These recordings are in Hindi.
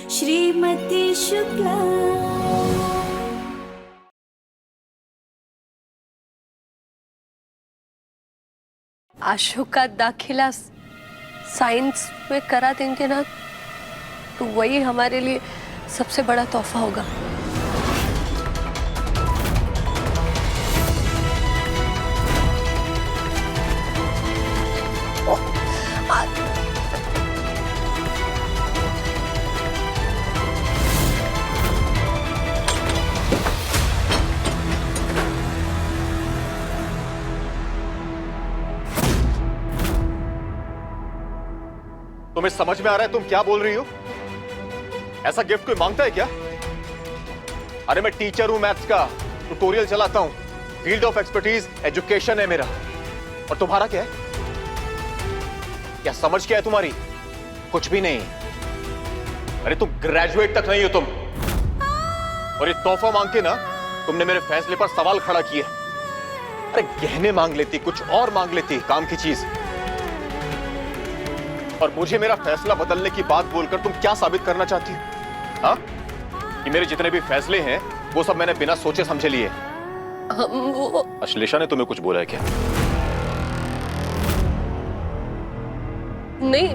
श्रीमती शुक्ला। आशु का दाखिला साइंस में करा देंगे ना, तो वही हमारे लिए सबसे बड़ा तोहफा होगा। तुम्हें समझ में आ रहा है तुम क्या बोल रही हो? ऐसा गिफ्ट कोई मांगता है क्या? अरे मैं टीचर हूं मैथ्स का, ट्यूटोरियल चलाता हूं, फील्ड ऑफ एक्सपर्टीज एजुकेशन है मेरा। और तुम्हारा क्या है? क्या समझ क्या है तुम्हारी? कुछ भी नहीं। अरे तुम ग्रेजुएट तक नहीं हो तुम, और ये तोहफा मांग के ना तुमने मेरे फैसले पर सवाल खड़ा किया। अरे गहने मांग लेती, कुछ और मांग लेती, काम की चीज। और मुझे मेरा फैसला बदलने की बात बोलकर तुम क्या साबित करना चाहती हो? हाँ, कि मेरे जितने भी फैसले हैं वो सब मैंने बिना सोचे समझे लिए। वो अश्लेषा ने तुम्हें कुछ बोला है क्या? नहीं,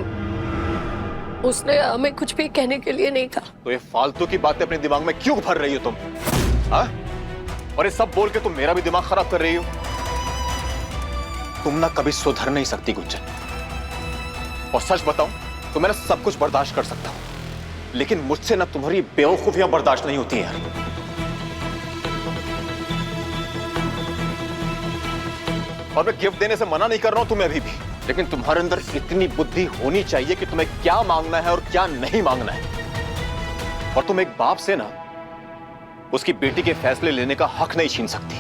उसने हमें कुछ भी कहने के लिए नहीं कहा। तो ये फालतू की बातें अपने दिमाग में क्यों भर रही हो तुम? हाँ? और ये सब बोल के तुम मेरा भी दिमाग खराब कर रही हो। तुम ना कभी सुधर नहीं सकती गुंजन। और सच बताऊं तो मैं ना सब कुछ बर्दाश्त कर सकता हूं, लेकिन मुझसे ना तुम्हारी बेवकूफियां बर्दाश्त नहीं होती यार। और मैं गिफ्ट देने से मना नहीं कर रहा हूं तुम्हें अभी भी, लेकिन तुम्हारे अंदर इतनी बुद्धि होनी चाहिए कि तुम्हें क्या मांगना है और क्या नहीं मांगना है। और तुम एक बाप से ना उसकी बेटी के फैसले लेने का हक नहीं छीन सकती।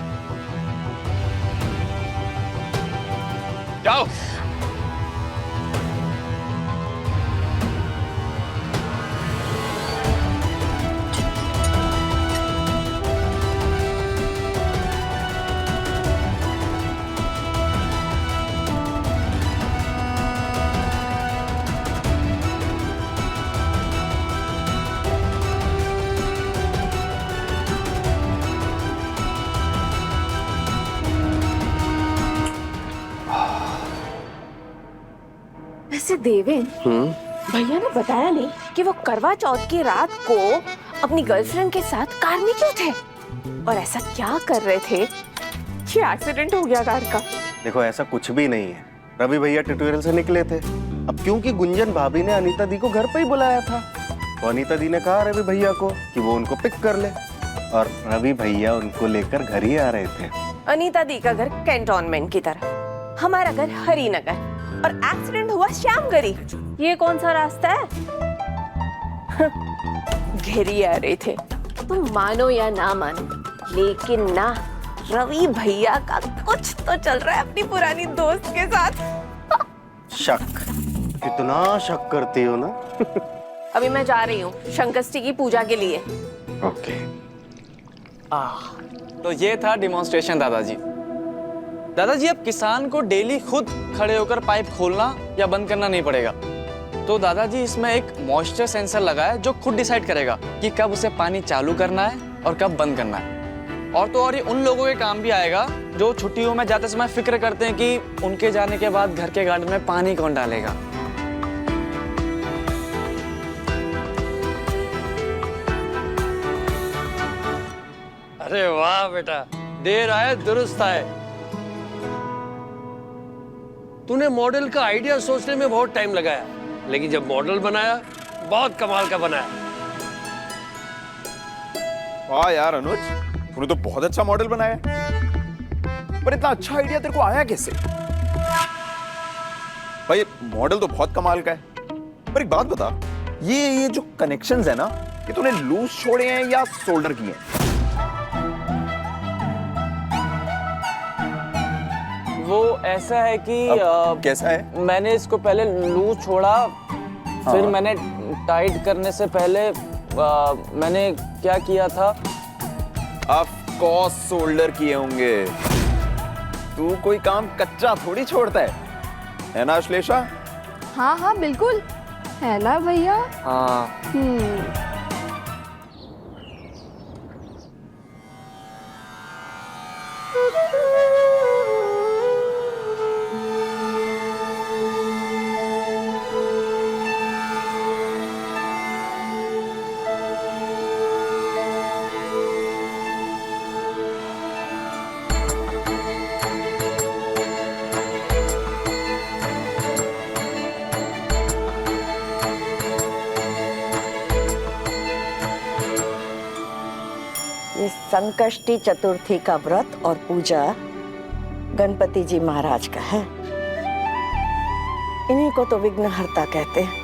जाओ। वैसे देवेंद्र, भैया ने बताया नहीं कि वो करवा चौथ की रात को अपनी गर्लफ्रेंड के साथ कार में क्यों थे, और ऐसा क्या कर रहे थे कि एक्सीडेंट हो गया कार का। देखो ऐसा कुछ भी नहीं है, रवि भैया ट्यूटोरियल से निकले थे। अब क्योंकि गुंजन भाभी ने अनीता दी को घर पे ही बुलाया था, तो अनीता दी ने कहा रवि भैया को कि वो उनको पिक कर ले, और रवि भैया उनको लेकर घर ही आ रहे थे। अनीता दी का घर कैंटोनमेंट की तरह, हमारा घर हरिनगर, और एक्सीडेंट हुआ श्यामगरी। ये कौन सा रास्ता है? घेरी आ रहे थे। तुम मानो या ना मानो, लेकिन ना रवि भैया का कुछ तो चल रहा है अपनी पुरानी दोस्त के साथ। शक, कितना शक करती हो ना। अभी मैं जा रही हूँ शंकष्टी की पूजा के लिए। ओके। तो ये था डिमॉन्स्ट्रेशन दादाजी। दादाजी अब किसान को डेली खुद खड़े होकर पाइप खोलना या बंद करना नहीं पड़ेगा। तो दादाजी इसमें एक मॉइस्चर सेंसर लगा है जो खुद डिसाइड करेगा कि कब उसे पानी चालू करना है और कब बंद करना है। और तो और ये उन लोगों के काम भी आएगा जो छुट्टियों में जाते समय फिक्र करते हैं कि उनके जाने के बाद घर के गार्डन में पानी कौन डालेगा। अरे वाह बेटा, देर आए दुरुस्त आए। तूने मॉडल का आइडिया सोचने में बहुत टाइम लगाया, लेकिन जब मॉडल बनाया बहुत कमाल का बनाया। वाह यार अनुज, तूने तो बहुत अच्छा मॉडल बनाया। पर इतना अच्छा आइडिया तेरे को आया कैसे? भाई मॉडल तो बहुत कमाल का है, पर एक बात बता, ये जो कनेक्शंस है ना, ये तूने लूज छोड़े हैं या सोल्डर किए हैं? वो ऐसा है कि कैसा है? मैंने इसको पहले लूज छोड़ा, फिर मैंने टाइट करने से पहले मैंने क्या किया था, ऑफ कोर्स सोल्डर किए होंगे। तू कोई काम कच्चा थोड़ी छोड़ता है ना अश्लेषा? हाँ हाँ बिल्कुल, है ना भैया? हाँ। इस संकष्टी चतुर्थी का व्रत और पूजा गणपति जी महाराज का है। इन्हीं को तो विघ्नहर्ता कहते हैं।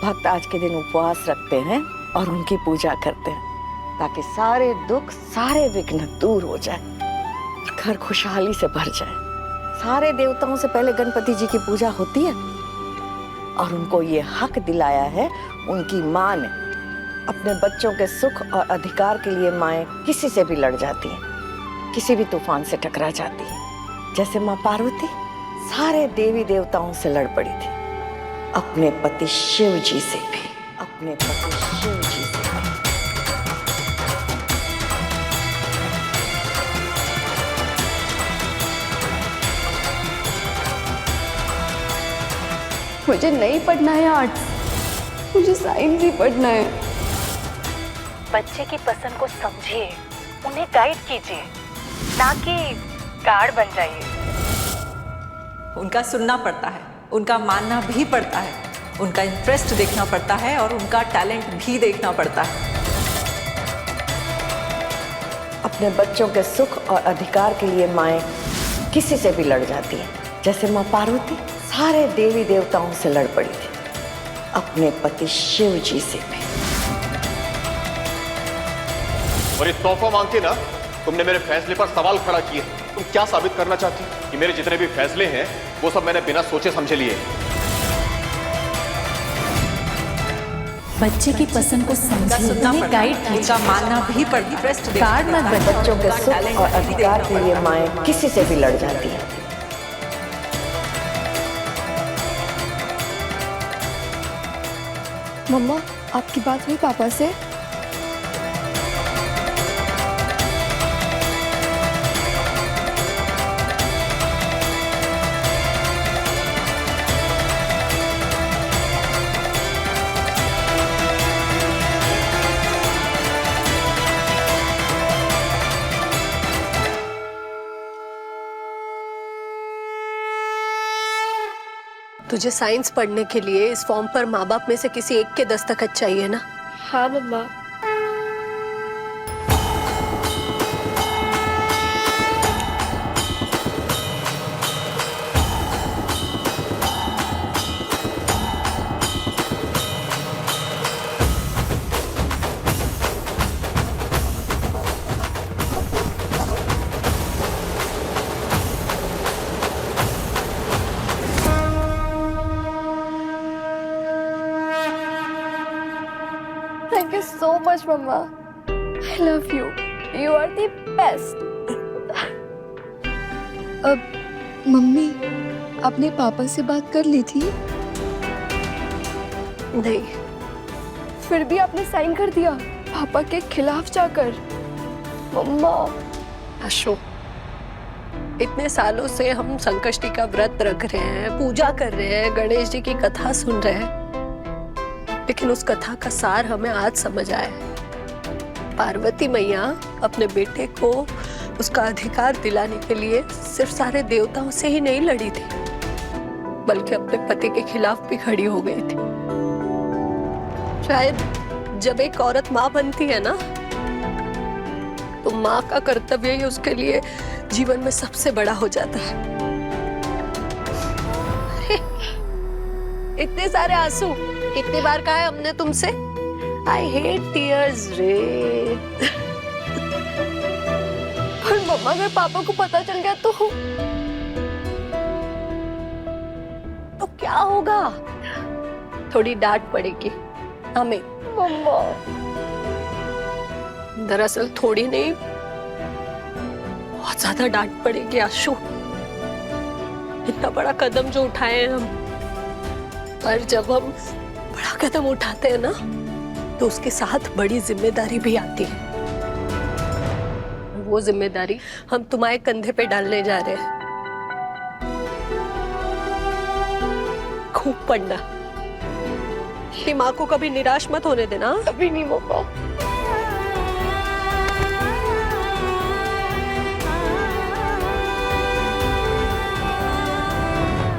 भक्त आज के दिन उपवास रखते हैं और उनकी पूजा करते हैं ताकि सारे दुख, सारे विघ्न दूर हो जाए और घर खुशहाली से भर जाए। सारे देवताओं से पहले गणपति जी की पूजा होती है और उनको ये हक दिलाया है उनकी माँ ने। अपने बच्चों के सुख और अधिकार के लिए माएं किसी से भी लड़ जाती हैं, किसी भी तूफान से टकरा जाती हैं। जैसे माँ पार्वती सारे देवी देवताओं से लड़ पड़ी थी, अपने पति शिव जी से भी, अपने पति शिव जी से भी। मुझे नहीं पढ़ना है आर्ट्स, मुझे साइंस ही पढ़ना है। बच्चे की पसंद को समझिए, उन्हें गाइड कीजिए, ना कि गार्ड बन जाइए। उनका सुनना पड़ता है, उनका मानना भी पड़ता है, उनका इंटरेस्ट देखना पड़ता है और उनका टैलेंट भी देखना पड़ता है। अपने बच्चों के सुख और अधिकार के लिए माएं किसी से भी लड़ जाती हैं। जैसे माँ पार्वती सारे देवी देवताओं से लड़ पड़ी थी, अपने पति शिव जी से भी। और ये तोहफा मांग के ना तुमने मेरे फैसले पर सवाल खड़ा किए। तुम क्या साबित करना चाहती हो कि मेरे जितने भी फैसले हैं वो सब मैंने बिना सोचे समझे लिए? बच्चे की पसंद को समझिए, उन्हें गाइड कीजिए, उनका मानना भी पड़ता है। गार्ड मत बन जाइए। बच्चों के सुख और अधिकार के लिए माएं किसी से भी लड़ जाती हैं। मम्मा, आपकी बात हुई पापा से? तुझे साइंस पढ़ने के लिए इस फॉर्म पर माँ बाप में से किसी एक के दस्तखत चाहिए ना? हाँ मम्मा। Thank you so much, Mama. I love you. You are the best. अब मम्मी, आपने पापा से बात कर ली थी? नहीं। फिर भी आपने साइन कर दिया पापा के खिलाफ जाकर। मम्मा। अशोक, इतने सालों से हम संकष्टी का व्रत रख रहे हैं, पूजा कर रहे हैं, गणेश जी की कथा सुन रहे हैं, लेकिन उस कथा का सार हमें आज समझ आया। पार्वती मैया अपने बेटे को उसका अधिकार दिलाने के लिए सिर्फ सारे देवताओं से ही नहीं लड़ी थी, बल्कि अपने पति के खिलाफ भी खड़ी हो गई थी। शायद जब एक औरत माँ बनती है ना, तो माँ का कर्तव्य ही उसके लिए जीवन में सबसे बड़ा हो जाता है। इतने सारे आंसू कितनी बार कहा है हमने तुमसे? आई हेट टीयर्स रे। पर मम्मा, अगर पापा को पता चल गया तो क्या होगा? थोड़ी डांट पड़ेगी हमें। मम्मा। दरअसल थोड़ी नहीं, बहुत ज्यादा डांट पड़ेगी आशु। इतना बड़ा कदम जो उठाए हैं हम, पर जब हम बड़ा कदम उठाते हैं ना, तो उसके साथ बड़ी जिम्मेदारी भी आती है। वो जिम्मेदारी हम तुम्हारे कंधे पे डालने जा रहे हैं। खूब पढ़ना, अपनी माँ को कभी निराश मत होने देना। अभी नहीं मम्मा।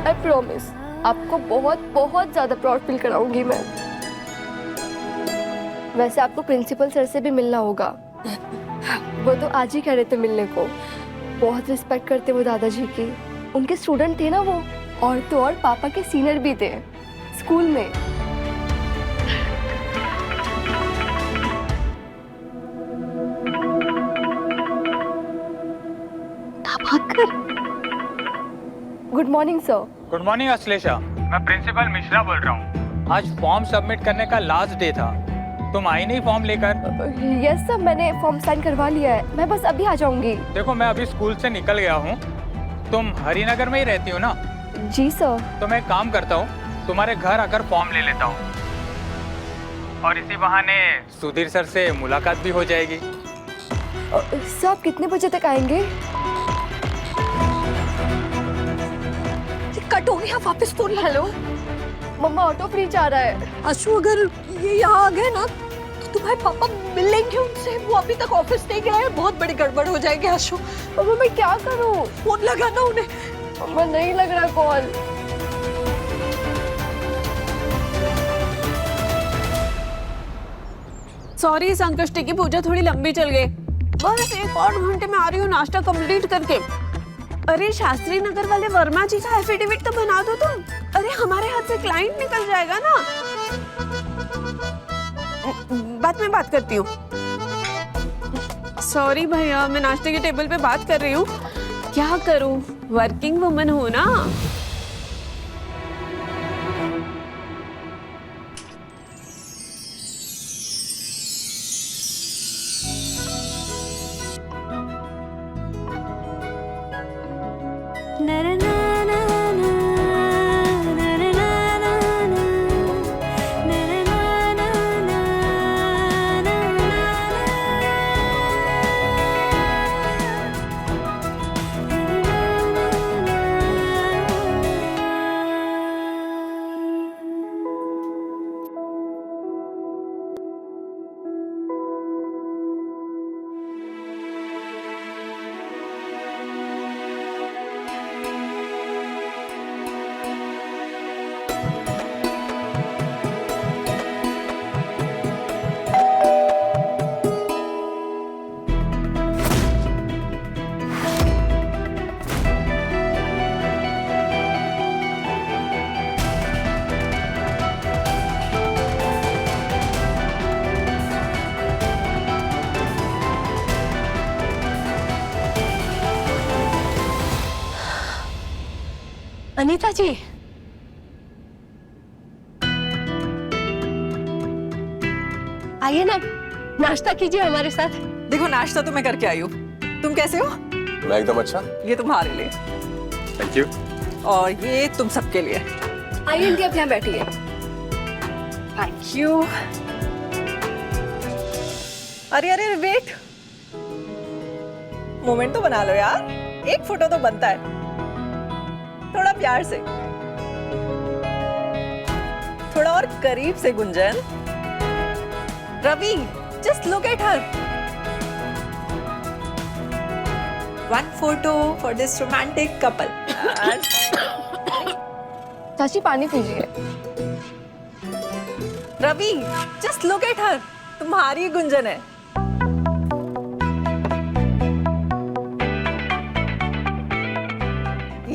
आई प्रॉमिस, आपको बहुत बहुत ज्यादा प्राउड फील कराऊंगी मैं। वैसे आपको प्रिंसिपल सर से भी मिलना होगा। वो तो आज ही कह रहे थे मिलने को। बहुत रिस्पेक्ट करते वो दादाजी की। उनके स्टूडेंट थे ना वो, और तो और पापा के सीनियर भी थे स्कूल में। Good morning sir. Good morning Ashlesha, मैं प्रिंसिपल मिश्रा बोल रहा हूँ। आज फॉर्म सबमिट करने का लास्ट डे था, तुम आई नहीं फॉर्म लेकर? यस सर, मैंने फॉर्म साइन करवा लिया है। मैं बस अभी आ जाऊंगी। देखो मैं अभी स्कूल से निकल गया हूँ, तुम हरिनगर में ही रहती हो ना? जी सर। तो मैं एक काम करता हूँ, तुम्हारे घर आकर फॉर्म ले लेता हूँ, और इसी बहाने सुधीर सर से मुलाकात भी हो जाएगी। सर आप कितने बजे तक आएंगे? कट हो गया, वापस फोन। हेलो मम्मा, ऑटो फ्री जा रहा है। आशु, अगर ये यहाँ आ गए ना तो तुम्हारे पापा मिलेंगे उनसे। वो अभी तक ऑफिस नहीं गए हैं, बहुत बड़ी गड़बड़ हो जाएगी। आशु मम्मा मैं क्या करूँ? फोन लगाना उन्हें। मम्मा नहीं लग रहा कॉल। सॉरी, संकष्टी की पूजा थोड़ी लंबी चल गई। बस 1 और घंटे में आ रही हूँ नाश्ता कंप्लीट करके। अरे शास्त्री नगर वाले वर्मा जी का एफिडेविट तो बना दो तुम। अरे हमारे हाथ से क्लाइंट निकल जाएगा ना। बाद में बात करती हूँ। सॉरी भैया, मैं नाश्ते के टेबल पे बात कर रही हूँ। क्या करूँ, वर्किंग वुमन हो ना। अनीता जी, आइए ना, नाश्ता कीजिए हमारे साथ। देखो नाश्ता तो मैं करके आई हूँ, तुम कैसे हो? मैं एकदम अच्छा। ये तुम्हारे लिए, थैंक यू। और ये तुम सबके लिए। आइए आंटी, आप यहाँ बैठिए। Thank you. अरे अरे वेट, मोमेंट तो बना लो यार, एक फोटो तो बनता है। थोड़ा प्यार से, थोड़ा और करीब से Gunjan. Ravi, just look at her. One photo for this romantic couple. चाची पानी पीजिए। Ravi, just look at her, तुम्हारी गुंजन है।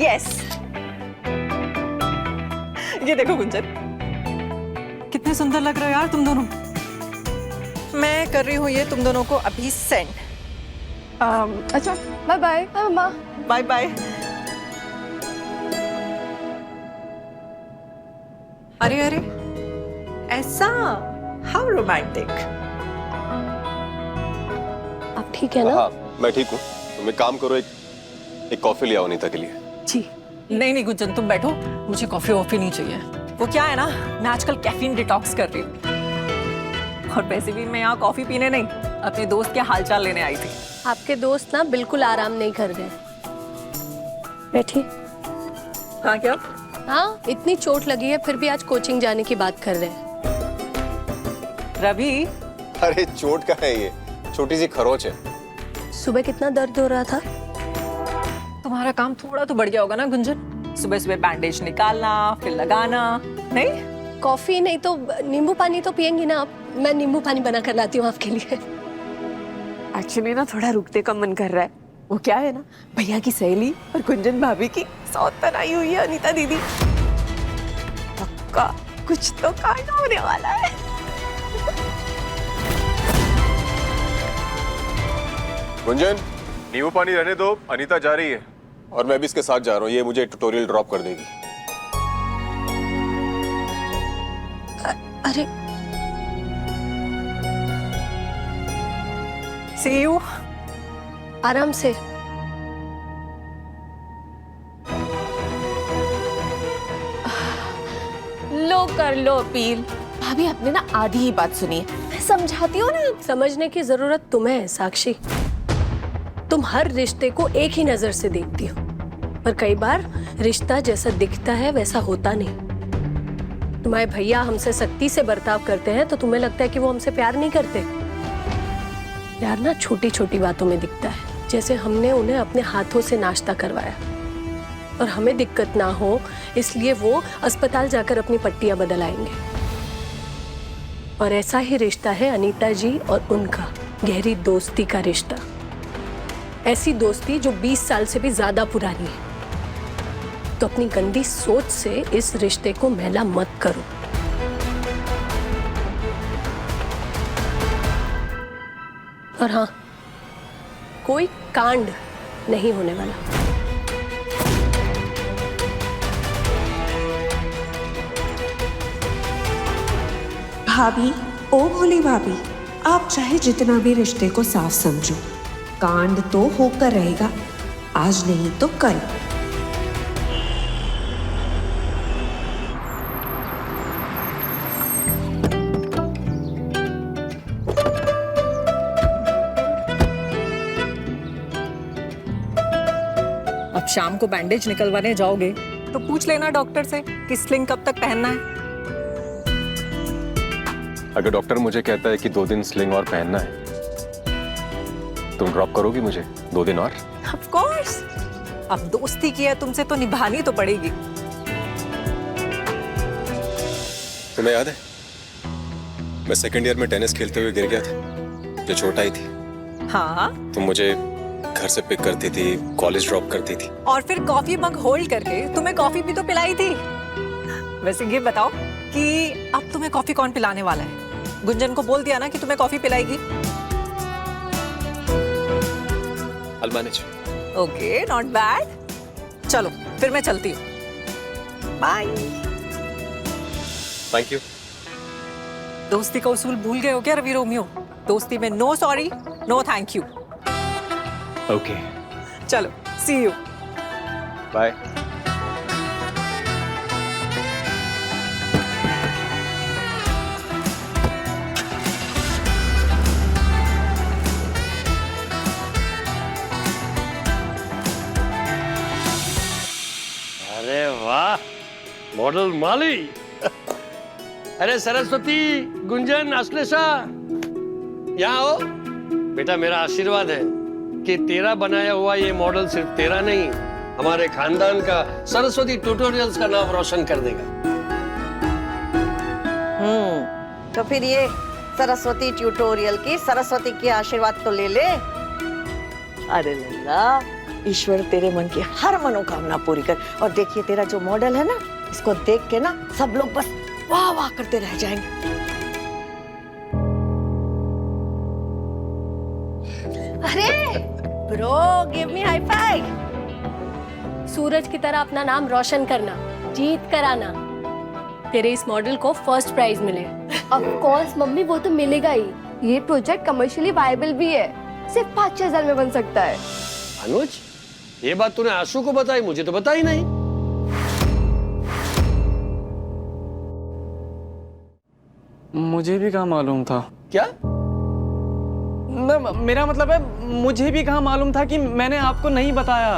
यस, ये देखो गुंजन, कितने सुंदर लग रहे हो यार तुम दोनों। मैं कर रही हूँ ये तुम दोनों को अभी सेंड। अच्छा, बाय बाय मम्मा। Bye bye. अरे अरे, ऐसा, हाउ रोमांटिक। आप ठीक है ना? हाँ, मैं ठीक हूँ। तुम एक काम करो, एक कॉफी ले आओ अनीता के लिए। जी। नहीं नहीं गुंजन, तुम बैठो, मुझे कॉफी वॉफी नहीं चाहिए। वो क्या है ना, मैं आजकल कैफीन डिटॉक्स कर रही हूँ। और वैसे भी मैं यहाँ कॉफी पीने नहीं, अपने दोस्त के हालचाल लेने आई थी। आपके दोस्त ना बिल्कुल आराम नहीं कर रहे। बैठिए। हाँ क्या? हाँ, इतनी चोट लगी है फिर भी आज कोचिंग जाने की बात कर रहे हैं। रवि, अरे चोट का है ये, छोटी सी खरोच है। सुबह कितना दर्द हो रहा था? तुम्हारा काम थोड़ा तो बढ़ गया होगा ना गुंजन। सुबह सुबह बैंडेज निकालना फिर लगाना। नहीं, कॉफी नहीं तो नींबू पानी तो पियेंगी ना आप? मैं नींबू पानी बना कर लाती हूँ आपके लिए। एक्चुअली ना थोड़ा रुकने का मन कर रहा है। वो क्या है ना, भैया की सहेली और गुंजन भाभी की सौतन आई हुई है अनीता दीदी। पक्का कुछ तो कांड होने वाला है। गुंजन, नींबू पानी रहने दो, अनीता जा रही है और मैं भी इसके साथ जा रहा हूँ। ये मुझे ट्यूटोरियल ड्रॉप कर देगी। अरे सी यू। आराम से। लो कर लो अपील। भाभी आपने ना आधी ही बात सुनी है, मैं समझाती हूँ ना। समझने की जरूरत तुम्हें है साक्षी। तुम हर रिश्ते को एक ही नजर से देखती हो, पर कई बार रिश्ता जैसा दिखता है वैसा होता नहीं। तुम्हारे भैया हमसे सख्ती से बर्ताव करते हैं तो तुम्हें लगता है कि वो हमसे प्यार नहीं करते। प्यार ना छोटी छोटी बातों में दिखता है, जैसे हमने उन्हें अपने हाथों से नाश्ता करवाया और हमें दिक्कत ना हो इसलिए वो अस्पताल जाकर अपनी पट्टियां बदल आएंगे। और ऐसा ही रिश्ता है अनीता जी और उनका, गहरी दोस्ती का रिश्ता। ऐसी दोस्ती जो 20 साल से भी ज्यादा पुरानी है। तो अपनी गंदी सोच से इस रिश्ते को मैला मत करो। और हाँ, कोई कांड नहीं होने वाला। भाभी, ओ भोली भाभी, आप चाहे जितना भी रिश्ते को साफ समझो, कांड तो होकर रहेगा, आज नहीं तो कल। अब शाम को बैंडेज निकलवाने जाओगे तो पूछ लेना डॉक्टर से कि स्लिंग कब तक पहनना है। अगर डॉक्टर मुझे कहता है कि 2 दिन स्लिंग और पहनना है, तुम ड्रॉप करोगी मुझे 2 दिन और? Of course. अब दोस्ती की है तुमसे तो निभानी तो पड़ेगी। तुम्हें याद है मैं सेकंड ईयर में टेनिस खेलते हुए गिर गया था, जो चोट आई थी। हाँ, तुम मुझे घर से पिक करती थी, कॉलेज ड्रॉप करती थी, और फिर कॉफी मग होल्ड करके तुम्हें कॉफी भी तो पिलाई थी। वैसे ये बताओ कि अब तुम्हें कॉफी कौन पिलाने वाला है? गुंजन को बोल दिया ना कि तुम्हें कॉफी पिलाएगी? I'll manage. Okay, not bad. चलो फिर मैं चलती हूँ। बाय। Thank you. दोस्ती का उसूल भूल गए हो क्या रवि रोमियो? दोस्ती में no sorry, no thank you. Okay. चलो, सी यू। बाय। अरे वाह, मॉडल माली। अरे सरस्वती, गुंजन, अश्लेषा, यहाँ हो। बेटा, मेरा आशीर्वाद है कि तेरा बनाया हुआ ये मॉडल सिर्फ तेरा नहीं, हमारे खानदान का सरस्वती ट्यूटोरियल्स का नाम रोशन कर देगा। तो फिर ये सरस्वती ट्यूटोरियल की सरस्वती की आशीर्वाद तो ले ले। अरे लल्ला, ईश्वर तेरे मन की हर मनोकामना पूरी कर। और देखिए तेरा जो मॉडल है ना, इसको देख के ना सब लोग बस वाह वाह करते रह जाएंगे। अरे bro, give me high five. सूरज की तरह अपना नाम रोशन करना, जीत कर आना। तेरे इस मॉडल को फर्स्ट प्राइज मिले। ऑफ कोर्स मम्मी, वो तो मिलेगा ही। ये प्रोजेक्ट कमर्शियली वायबल भी है, सिर्फ 5-6 हजार में बन सकता है। अनुज, ये बात तूने आशु को बताई, मुझे तो बताई नहीं। मुझे भी कहाँ मालूम था। क्या? मेरा मतलब है मुझे भी कहाँ मालूम था कि मैंने आपको नहीं बताया।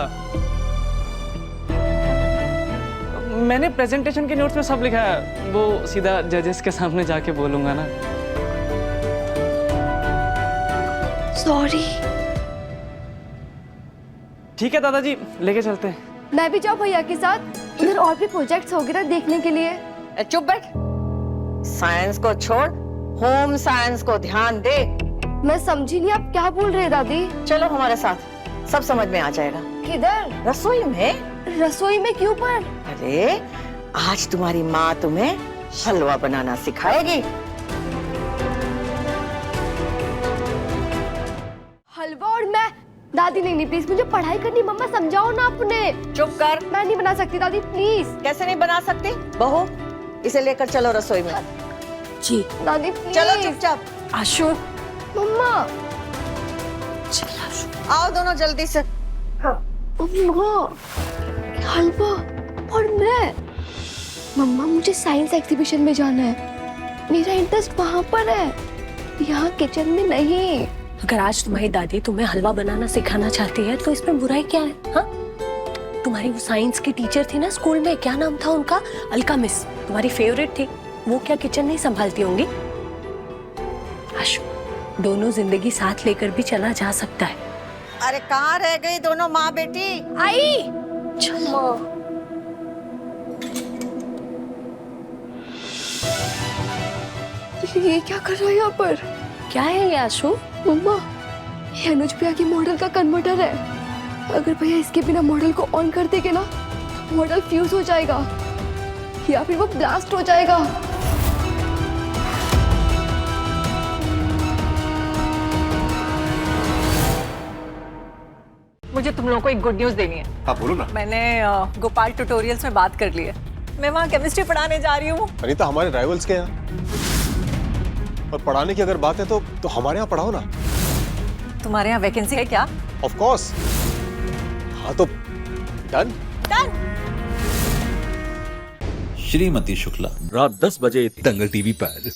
मैंने प्रेजेंटेशन के नोट्स में सब लिखा है, वो सीधा जजेस के सामने जाके बोलूंगा ना। सॉरी। ठीक है दादाजी, लेके चलते हैं। मैं भी जाऊँ भैया के साथ? उधर और भी प्रोजेक्ट्स होंगे ना देखने के लिए। चुप बैठ। साइंस को छोड़, होम साइंस को ध्यान दे। मैं समझी नहीं, आप क्या बोल रहे हैं दादी? चलो हमारे साथ, सब समझ में आ जाएगा। किधर? रसोई में। रसोई में क्यों पर? अरे आज तुम्हारी माँ तुम्हें हलवा बनाना सिखाएगी। हलवा और मैं? दादी नहीं प्लीज, मुझे पढ़ाई करनी। मम्मा समझाओ ना अपने। चुप कर। मैं नहीं बना सकती दादी, प्लीज। कैसे नहीं बना सकती? बहू, इसे लेकर चलो रसोई में। जी दादी प्लीज। चलो चुपचाप। आशु। मम्मा। आओ दोनों जल्दी से। हाँ। मम्मा, हलवा और मैं। मम्मा मुझे साइंस एग्जीबिशन में जाना है, मेरा इंटरेस्ट वहाँ पर है, यहाँ किचन में नहीं। अगर आज तुम्हारी दादी तुम्हें हलवा बनाना सिखाना चाहती है तो इसमें बुराई क्या है? हाँ, तुम्हारी वो साइंस की टीचर थी ना स्कूल में, क्या नाम था उनका? अलका मिस, तुम्हारी फेवरेट थी। वो क्या किचन नहीं संभालती होंगी? आशु, दोनों जिंदगी साथ लेकर भी चला जा सकता है। अरे कहाँ रह गई दोनों माँ बेटी? आई। चलो। ये क्या कर रहा है यहाँ पर? क्या है ये आशु? मम्मा, ये अनुज भैया की मॉडल का कन्वर्टर है। अगर भैया इसके बिना मॉडल को ऑन कर देंगे ना, तो मॉडल फ्यूज हो जाएगा या फिर वो ब्लास्ट हो जाएगा। मुझे तुम लोगों को एक गुड न्यूज देनी है। हाँ बोलो ना। मैंने गोपाल ट्यूटोरियल्स में बात कर ली है। मैं वहाँ केमिस्ट्री पढ़ाने जा रही हूँ। अनीता, हमारे राइवल्स के यहाँ, और पढ़ाने की अगर बात है तो हमारे यहाँ पढ़ाओ ना। तुम्हारे यहाँ वैकेंसी है क्या? Of course. हाँ तो डन। श्रीमती शुक्ला, रात 10 बजे दंगल टीवी पर।